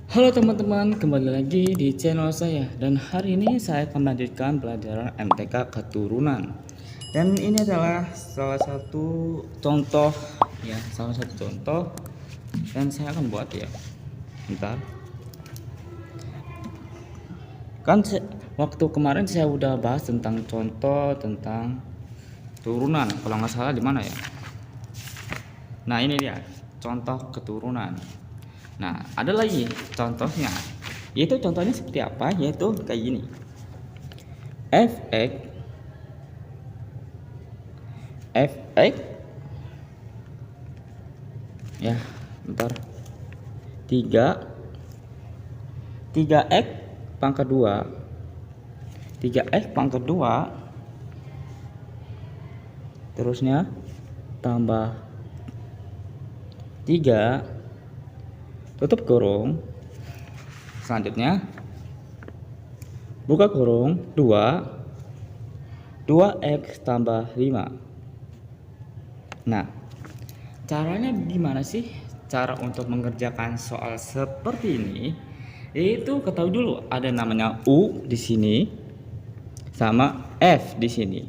Halo teman-teman, kembali lagi di channel saya dan hari ini saya akan melanjutkan pelajaran MTK keturunan. Dan ini adalah salah satu contoh dan saya akan buat ya. Bentar. Waktu kemarin saya udah bahas tentang contoh tentang turunan, kalau nggak salah di mana ya. Nah, ini dia contoh keturunan. Nah, ada lagi contohnya. Yaitu contohnya seperti apa? Yaitu kayak gini. Fx Fx ya, bentar. 3x pangkat 2. 3x pangkat 2 terusnya tambah 3 tutup kurung, selanjutnya buka kurung 2x tambah 5. Nah, caranya gimana sih cara untuk mengerjakan soal seperti ini? Yaitu ketahui dulu ada namanya U di sini sama F di sini.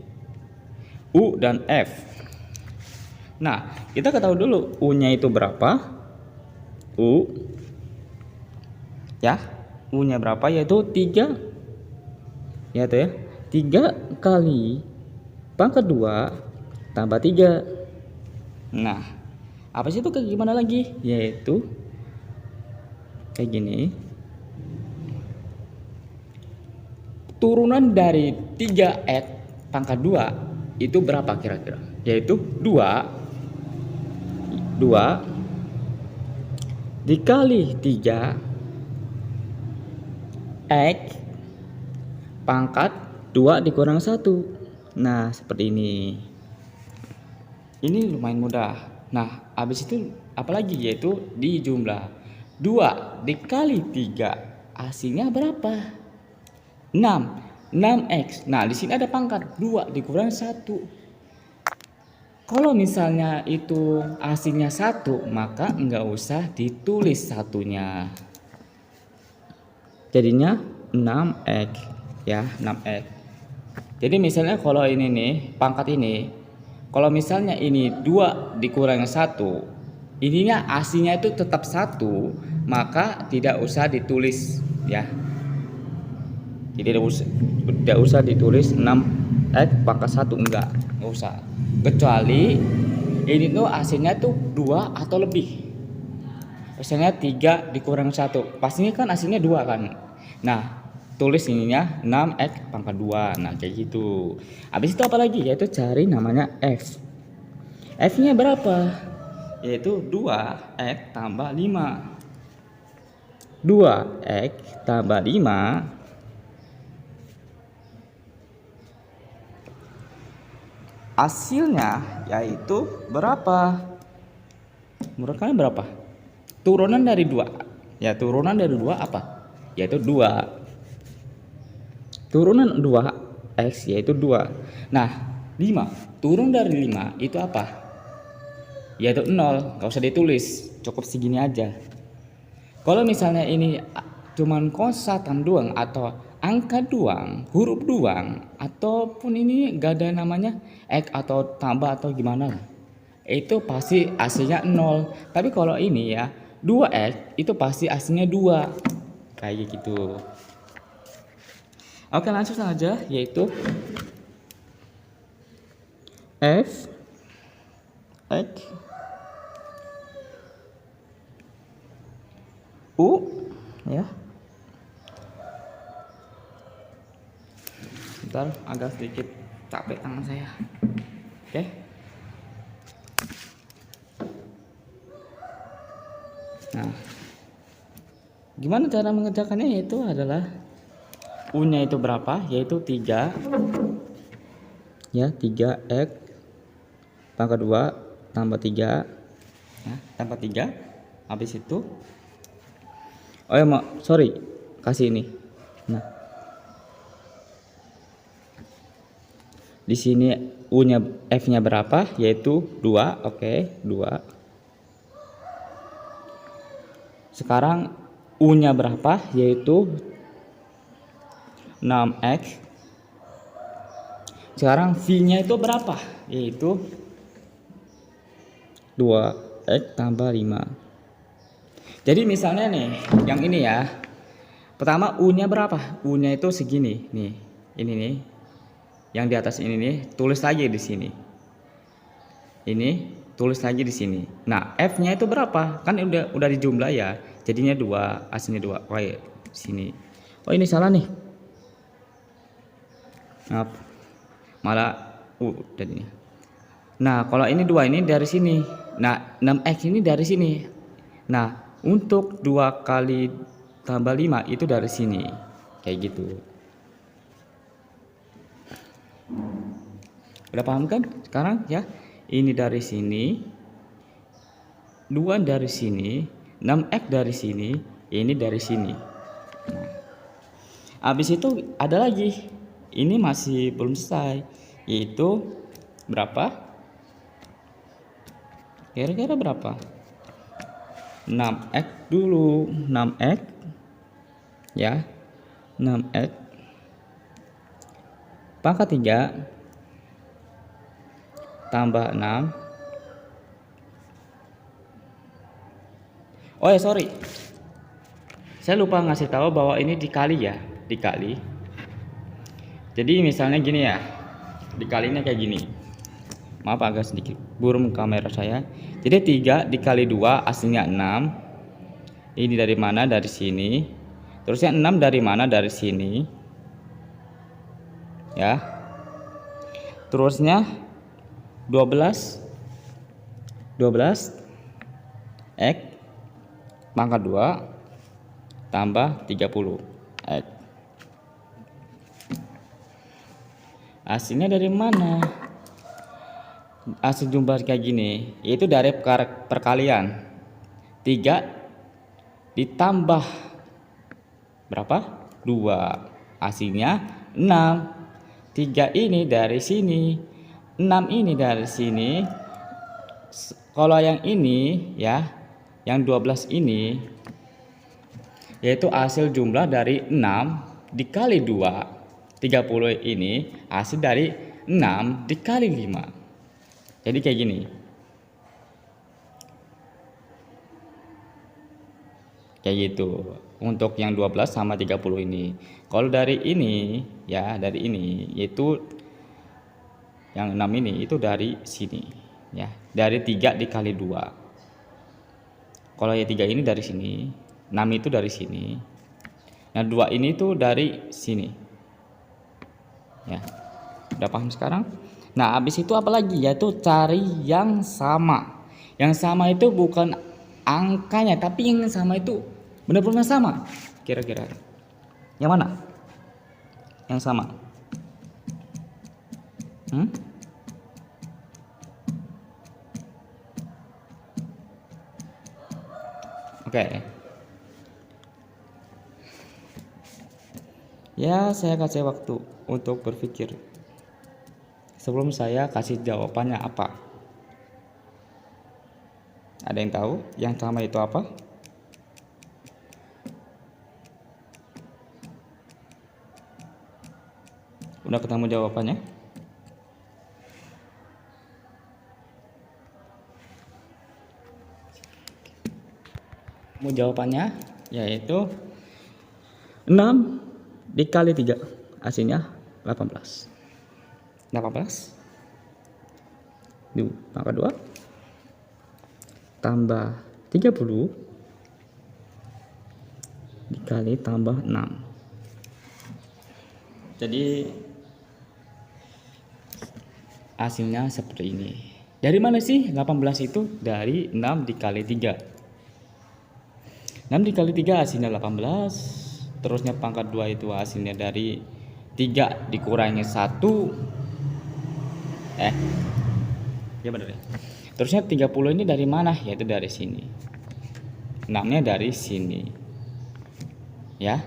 U dan F. Nah, kita ketahui dulu U-nya itu berapa? U ya, U-nya berapa? Yaitu 3. Ya tuh ya. 3 kali pangkat 2 tambah 3. Nah, apa sih itu kayak gimana lagi? Yaitu kayak gini. Turunan dari 3x pangkat 2 itu berapa kira-kira? Yaitu 2 dikali 3 x pangkat 2 dikurang 1. Nah, seperti ini. Ini lumayan mudah. Nah, habis itu apalagi, yaitu di jumlah 2 dikali 3 hasilnya berapa? 6x. Nah, di sini ada pangkat 2 dikurang 1. Kalau misalnya itu hasilnya 1, maka enggak usah ditulis satunya. Jadinya 6x ya, 6x. Jadi misalnya kalau ini nih, pangkat ini, kalau misalnya ini 2 dikurang 1, ininya hasilnya itu tetap 1, maka tidak usah ditulis ya. Jadi tidak usah ditulis 6x pangkat 1, enggak usah. Kecuali ini tuh hasilnya tuh 2 atau lebih. Misalnya 3 dikurang 1, pastinya kan hasilnya 2 kan. Nah, tulis ininya 6x pangkat 2. Nah, kayak gitu. Habis itu apa lagi? Yaitu cari namanya F. F-nya berapa? Yaitu 2x tambah 5. 2x tambah 5 hasilnya yaitu berapa? Menurut kalian berapa? Turunan dari 2. Ya, turunan dari 2 apa? Yaitu 2. Turunan 2x yaitu 2. Nah, 5. Turun dari 5 itu apa? Yaitu 0. Gak usah ditulis, cukup segini aja. Kalau misalnya ini cuman kosatan doang atau angka doang, huruf doang, ataupun ini gak ada namanya x atau tambah atau gimana lah, itu pasti hasilnya 0. Tapi kalau ini ya 2x itu pasti hasilnya 2. Kayak gitu. Oke, langsung saja, yaitu F X U ya. Bentar, agak sedikit capek tangan saya. Oke. Nah, gimana cara mengerjakannya? Yaitu adalah U-nya itu berapa? Yaitu 3 ya, 3x pangkat 2 tambah 3 ya, tambah 3. Habis itu oh ya, sorry, kasih ini. Nah, di sini U-nya F-nya berapa? Yaitu 2. Oke, 2. Sekarang U-nya berapa, yaitu 6X. Sekarang V-nya itu berapa, yaitu 2X tambah 5. Jadi misalnya nih, yang ini ya. Pertama U-nya berapa? U-nya itu segini nih. Ini nih. Yang di atas ini nih, tulis lagi di sini. Ini tulis lagi di sini. Nah, F-nya itu berapa? Kan udah dijumlah ya. Jadinya 2, aslinya 2. Oh, iya, sini. Oh, ini salah nih. Maaf. Malah jadinya. Nah, kalau ini 2 ini dari sini. Nah, 6X ini dari sini. Nah, untuk 2 kali tambah 5 itu dari sini. Kayak gitu. Udah paham kan sekarang ya? Ini dari sini, 2 dari sini, 6X dari sini, ini dari sini. Nah, habis itu ada lagi. Ini masih belum selesai, yaitu berapa? Kira-kira berapa? 6X dulu, 6X ya, 6X pangkat 3 tambah 6. Oh ya, sorry, saya lupa ngasih tahu bahwa ini dikali ya, dikali. Jadi misalnya gini ya, dikalinya kayak gini. Maaf agak sedikit buram kamera saya. Jadi 3 dikali 2 aslinya 6. Ini dari mana? Dari sini. Terusnya 6 dari mana? Dari sini. Ya. Terusnya 12 X pangkat 2 tambah 30 X. Hasilnya dari mana? Hasil jumlah kayak gini, yaitu dari perkalian 3 ditambah berapa? 2, hasilnya 6. 3 ini dari sini, 6 ini dari sini. Kalau yang ini ya, yang 12 ini, yaitu hasil jumlah dari 6 dikali 2. 30 ini hasil dari 6 dikali 5. Jadi kayak gini. Kayak gitu. Untuk yang 12 sama 30 ini. Kalau dari ini ya, dari ini yaitu yang 6 ini itu dari sini ya. Dari 3 dikali 2. Kalau yang 3 ini dari sini, 6 itu dari sini. Nah, 2 ini tuh dari sini. Ya. Udah paham sekarang? Nah, habis itu apa lagi? Yaitu cari yang sama. Yang sama itu bukan angkanya, tapi yang sama itu benar-benar sama. Kira-kira yang mana? Yang sama? Oke. Ya, saya kasih waktu untuk berpikir sebelum saya kasih jawabannya apa. Ada yang tahu yang sama itu apa? Udah ketemu jawabannya? Jawabannya yaitu 6 dikali 3 hasilnya 18. 18 pangkat 2 tambah 30 dikali tambah 6. Jadi hasilnya seperti ini. Dari mana sih 18 itu? Dari 6 dikali 3. 6 dikali 3 hasilnya 18. Terusnya pangkat 2 itu hasilnya dari 3 dikurangi 1. Ya benar ya. Terusnya 30 ini dari mana? Yaitu dari sini. 6-nya dari sini. Ya.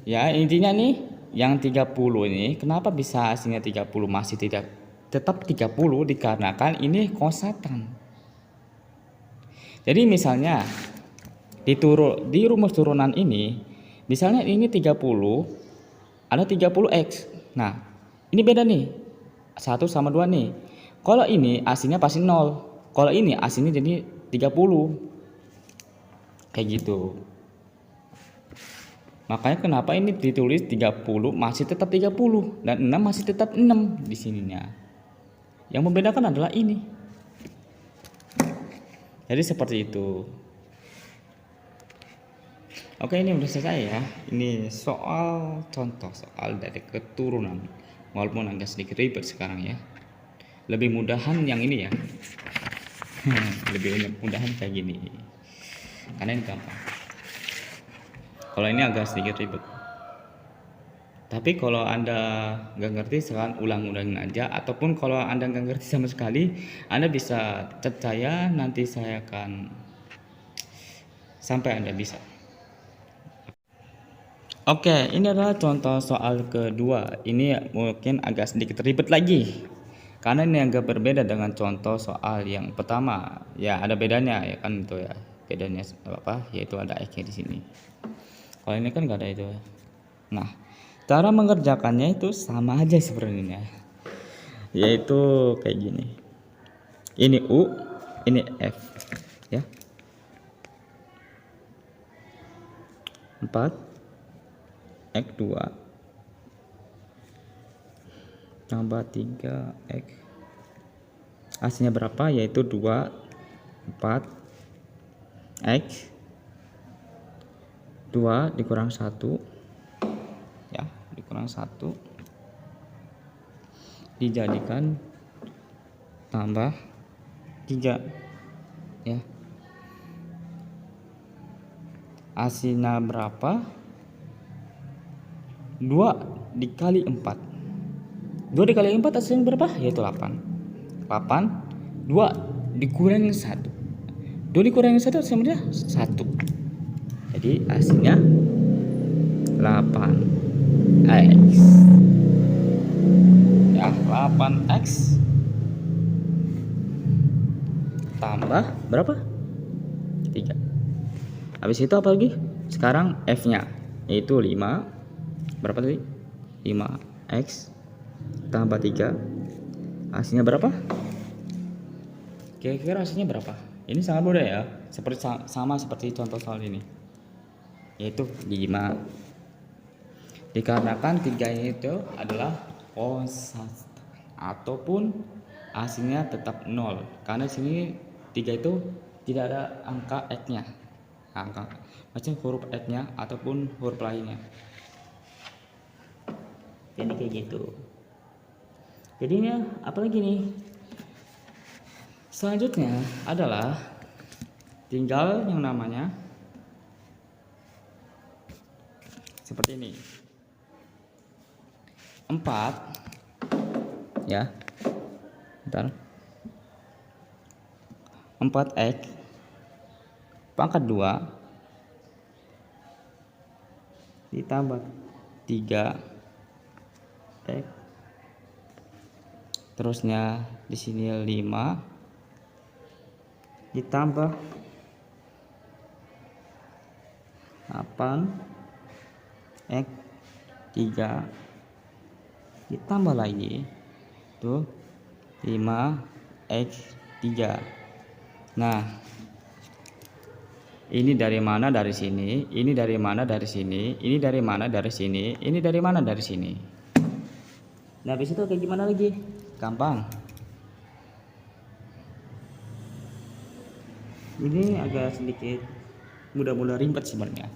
Ya, intinya nih yang 30 ini kenapa bisa hasilnya 30 masih tidak tetap 30 dikarenakan ini kosatan. Jadi misalnya di rumus turunan ini, misalnya ini 30, ada 30x. Nah, ini beda nih. 1 sama 2 nih. Kalau ini aslinya pasti 0. Kalau ini aslinya jadi 30. Kayak gitu. Makanya kenapa ini ditulis 30 masih tetap 30 dan 6 masih tetap 6 di sininya. Yang membedakan adalah ini. Jadi seperti itu. Oke, ini udah selesai ya. Ini soal contoh soal dari keturunan. Walaupun agak sedikit ribet sekarang ya. Lebih mudahan yang ini ya. Lebih mudahan kayak gini. Karena ini gampang. Kalau ini agak sedikit ribet. Tapi kalau Anda nggak ngerti silahkan ulang-ulangin aja. Ataupun kalau Anda nggak ngerti sama sekali, Anda bisa chat saya. Nanti saya akan sampai Anda bisa. Oke, ini adalah contoh soal kedua. Ini mungkin agak sedikit ribet lagi. Karena ini agak berbeda dengan contoh soal yang pertama. Ya, ada bedanya ya kan itu ya. Bedanya apa? Yaitu ada X-nya di sini. Kalau ini kan nggak ada itu. Nah, cara mengerjakannya itu sama aja sebenarnya. Yaitu kayak gini. Ini U, ini F. Ya. 4 X2 tambah 3X hasilnya berapa, yaitu 2 4 X 2 dikurang 1 ya, dikurang 1 dijadikan tambah 3 ya, hasilnya berapa, 2 dikali 4. 2 dikali 4 hasilnya berapa? Yaitu 8. 8 2 dikurangi 1. 2 dikurangi 1 hasilnya 1. Jadi hasilnya 8x. Ya, 8x tambah berapa? 3. Habis itu apa lagi? Sekarang F-nya yaitu 5. Berapa tadi? 5x tambah 3 hasilnya berapa? Kira-kira hasilnya berapa? Ini sangat mudah ya, sama seperti contoh soal ini, yaitu 5. Dikarenakan 3 itu adalah konstan ataupun hasilnya tetap 0, karena sini 3 itu tidak ada angka x-nya, macam huruf x-nya ataupun huruf lainnya. Jadi kayak gitu. Jadinya apalagi nih? Selanjutnya adalah tinggal yang namanya seperti ini. 4 ya. Bentar. 4x pangkat 2 ditambah 3 X, terusnya di sini 5 ditambah 8 X 3 ditambah lagi tuh 5 X 3. Nah, ini dari mana? Dari sini. Ini dari mana? Dari sini. Ini dari mana? Dari sini. Ini dari mana? Dari sini. Nah, habis itu kayak gimana lagi? Gampang. Ini agak sedikit mudah-mudah ribet sebenarnya.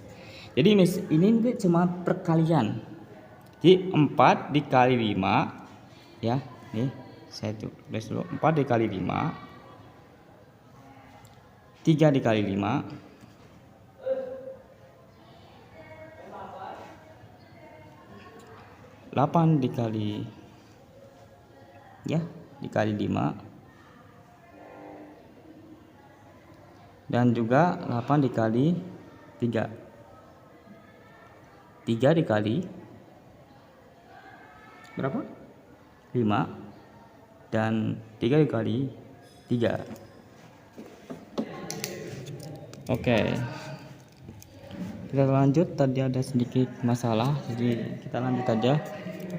Jadi ini cuma perkalian. Jadi 4 dikali 5 ya. Nih, saya tulis dulu. 4 dikali 5 3 dikali 5 8 dikali ya, dikali 5 dan juga 8 dikali 3 dikali berapa? 5 dan 3 dikali 3. Oke. kita lanjut. Tadi ada sedikit masalah, jadi kita lanjut aja.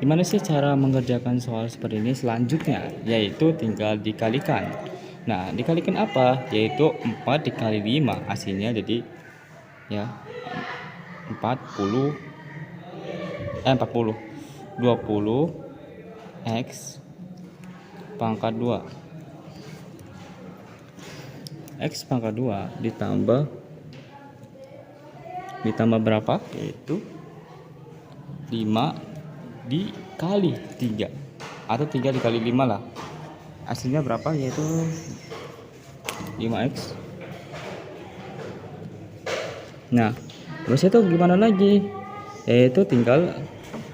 Gimana sih cara mengerjakan soal seperti ini? Selanjutnya yaitu tinggal dikalikan. Nah, dikalikan apa? Yaitu 4 dikali 5 hasilnya jadi ya 40 20 X pangkat 2. X pangkat 2 ditambah berapa? Yaitu 5 dikali 3 atau 3 dikali 5 lah. Hasilnya berapa? Yaitu 5X. Nah, terus itu gimana lagi? Yaitu tinggal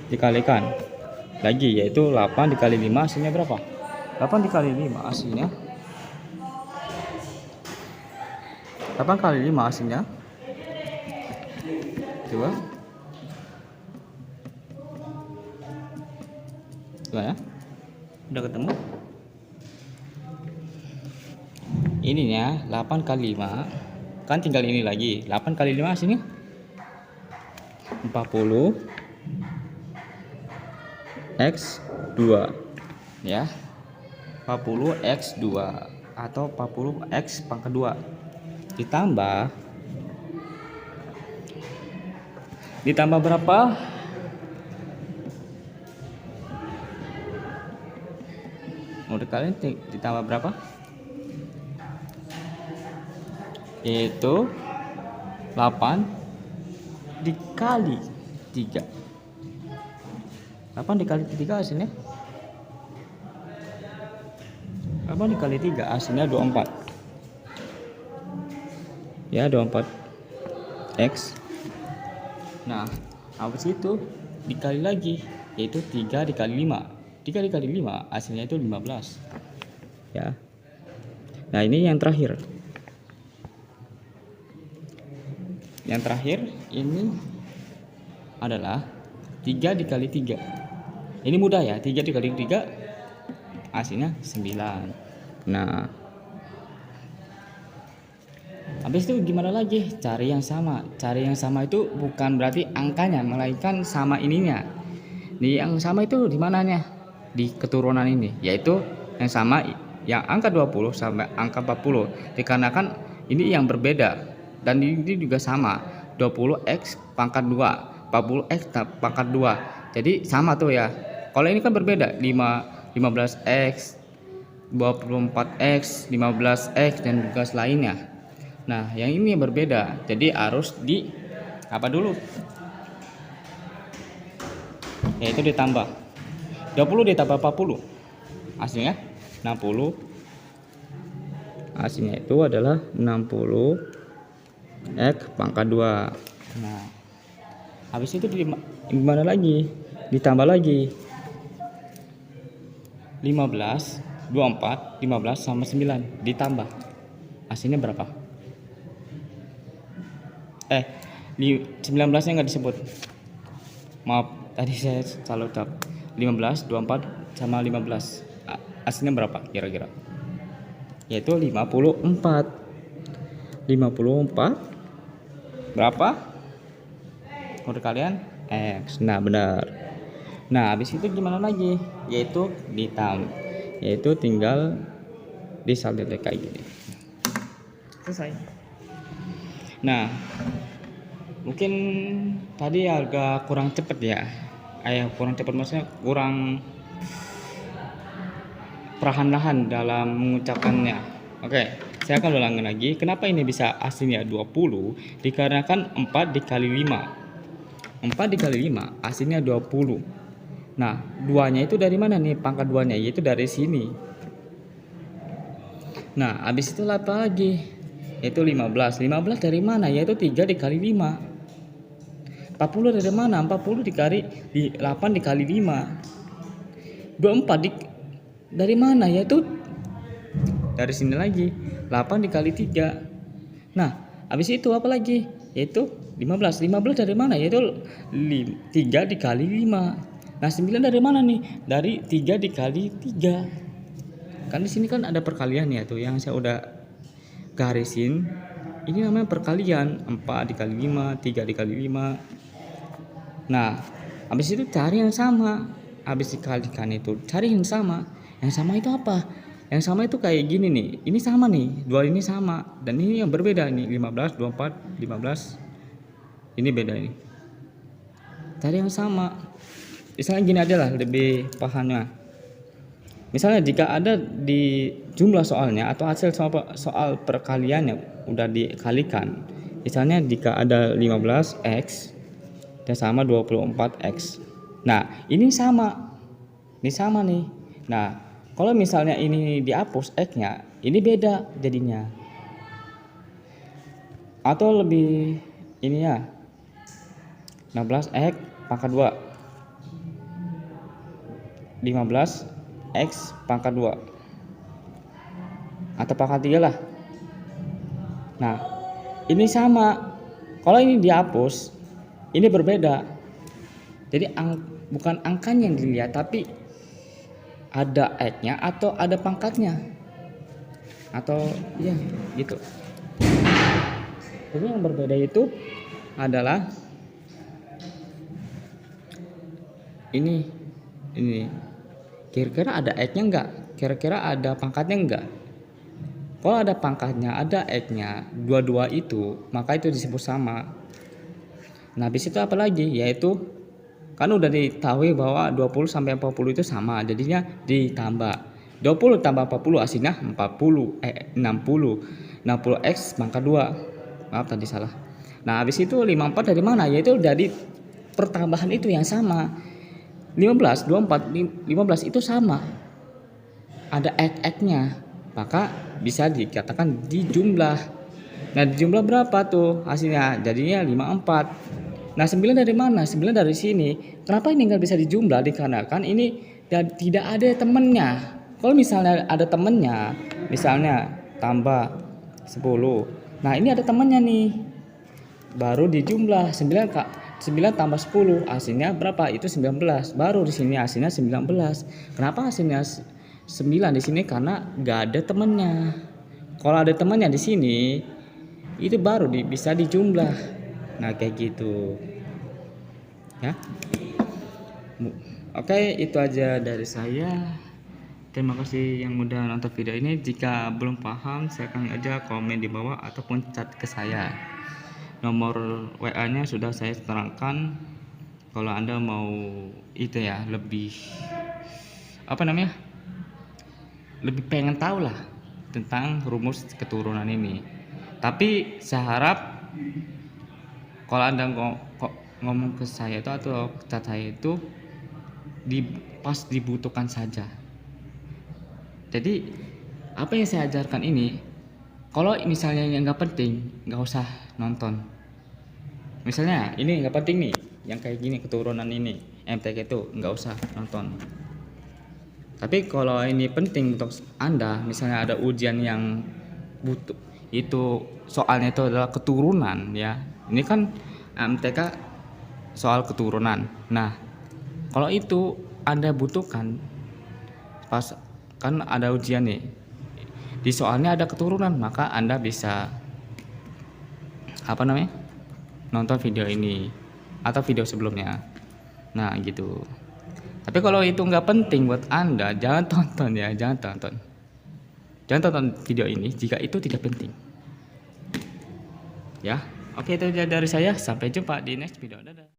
dikalikan lagi, yaitu 8 dikali 5 hasilnya berapa? 8 dikali 5 hasilnya 8 kali 5 hasilnya coba ya, udah ketemu. Ininya 8 kali 5 kan tinggal ini lagi, 8 kali 5 hasilnya 40 X2 ya, 40 X2 atau 40 X pangkat 2 ditambah berapa? Menurut kalian ditambah berapa? Yaitu 8 dikali 3. 8 dikali 3 hasilnya 8 dikali 3 hasilnya 24 ya, 24 X. Nah, habis itu dikali lagi, yaitu 3 dikali 5. 3 dikali 5 hasilnya itu 15 ya. Nah, ini yang terakhir. Yang terakhir ini adalah 3 dikali 3. Ini mudah ya, 3 dikali 3 hasilnya 9. Nah, habis itu gimana lagi? Cari yang sama. Cari yang sama itu bukan berarti angkanya, melainkan sama ininya. Di yang sama itu di mananya? Di keturunan ini, yaitu yang sama yang angka 20 sampai angka 40. Dikarenakan ini yang berbeda dan ini juga sama. 20X pangkat 2, 40X pangkat 2. Jadi sama tuh ya. Kalau ini kan berbeda, 15X, 24X, 15X dan juga lainnya. Nah, yang ini yang berbeda, jadi harus di apa dulu? Yaitu ditambah 20 ditambah 40 hasilnya 60. Hasilnya itu adalah 60 X pangkat 2. Nah, habis itu gimana lagi? Ditambah lagi 15, 24, 15 sama 9 ditambah hasilnya berapa? 19-nya nggak disebut, maaf tadi saya salah ucap. 15, 24 sama 15 hasilnya berapa kira-kira? Yaitu 54 berapa menurut kalian? X. Nah, benar. Nah, habis itu gimana lagi? Yaitu tinggal disalin kayak gini. Selesai. Nah, mungkin tadi agak kurang cepet ya. Kurang cepet maksudnya kurang perlahan-lahan dalam mengucapkannya. Oke, saya akan ulangi lagi. Kenapa ini bisa hasilnya 20? Dikarenakan 4 dikali 5. 4 dikali 5 hasilnya 20. Nah, 2-nya itu dari mana nih? Pangkat 2-nya yaitu dari sini. Nah, habis itu apa lagi? Yaitu 15. 15 dari mana? Yaitu 3 dikali 5. 40 dari mana? 40 dikali 8 dikali 5. 24 dari mana? Yaitu dari sini lagi. 8 dikali 3. Nah, habis itu apa lagi? Yaitu 15. 15 dari mana? Yaitu 3 dikali 5. Nah, 9 dari mana nih? Dari 3 dikali 3. Kan di sini kan ada perkalian ya tuh yang saya udah garisin. Ini namanya perkalian, 4 dikali 5, 3 dikali 5. Nah, habis itu cari yang sama. Habis dikalikan itu cari yang sama. Yang sama itu apa? Yang sama itu kayak gini nih. Ini sama nih, dua ini sama. Dan ini yang berbeda nih, 15, 24, 15. Ini beda ini. Cari yang sama. Misalnya gini aja lah, lebih pahamnya. Misalnya jika ada di jumlah soalnya atau hasil soal perkaliannya udah dikalikan. Misalnya jika ada 15x dan sama 24x. Nah, ini sama. Ini sama nih. Nah, kalau misalnya ini dihapus x-nya, ini beda jadinya. Atau lebih ini ya. 16x pangkat 2. 15x pangkat 2 atau pangkat 3 lah. Nah, ini sama. Kalau ini dihapus, ini berbeda. Jadi bukan angkanya yang dilihat, tapi ada x-nya atau ada pangkatnya. Atau ya gitu. Jadi yang berbeda itu adalah ini. Kira-kira ada x-nya enggak? Kira-kira ada pangkatnya enggak? Kalau ada pangkatnya, ada x-nya, dua-dua itu, maka itu disebut sama. Nah, habis itu apa lagi? Yaitu kan udah diketahui bahwa 20 sampai 40 itu sama, jadinya ditambah. 20 tambah 40 hasilnya 60. 60x pangkat 2. Maaf tadi salah. Nah, habis itu 54 dari mana? Yaitu dari pertambahan itu yang sama. 15, 24, 15 itu sama. Ada x-nya. Maka bisa dikatakan dijumlah. Nah, dijumlah berapa tuh hasilnya? Jadinya 54. Nah, 9 dari mana? 9 dari sini. Kenapa ini nggak bisa dijumlah? Dikarenakan ini tidak ada temennya. Kalau misalnya ada temennya, misalnya tambah 10. Nah, ini ada temennya nih. Baru dijumlah 9 tambah 10 hasilnya berapa? Itu 19. Baru di sini hasilnya 19. Kenapa hasilnya 9 di sini? Karena nggak ada temennya. Kalau ada temennya di sini, itu baru bisa dijumlah. Nah, kayak gitu. Ya. Oke, itu aja dari saya. Terima kasih yang udah nonton video ini. Jika belum paham, silakan aja komen di bawah ataupun chat ke saya. Nomor WA-nya sudah saya terangkan. Kalau Anda mau itu ya, lebih lebih pengen tahu lah tentang rumus keturunan ini. Tapi saya harap kalau Anda ngomong ke saya itu atau chat saya itu pas dibutuhkan saja. Jadi apa yang saya ajarkan ini, kalau misalnya yang nggak penting, nggak usah nonton. Misalnya ini nggak penting nih, yang kayak gini keturunan ini, MTK itu nggak usah nonton. Tapi kalau ini penting untuk Anda, misalnya ada ujian yang butuh itu soalnya itu adalah keturunan ya. Ini kan MTK soal keturunan. Nah, kalau itu Anda butuhkan pas kan ada ujian nih. Di soalnya ada keturunan, maka Anda bisa nonton video ini atau video sebelumnya. Nah, gitu. Tapi kalau itu nggak penting buat Anda, jangan tonton ya, jangan tonton video ini jika itu tidak penting. Ya, oke, itu aja dari saya. Sampai jumpa di next video. Dadah.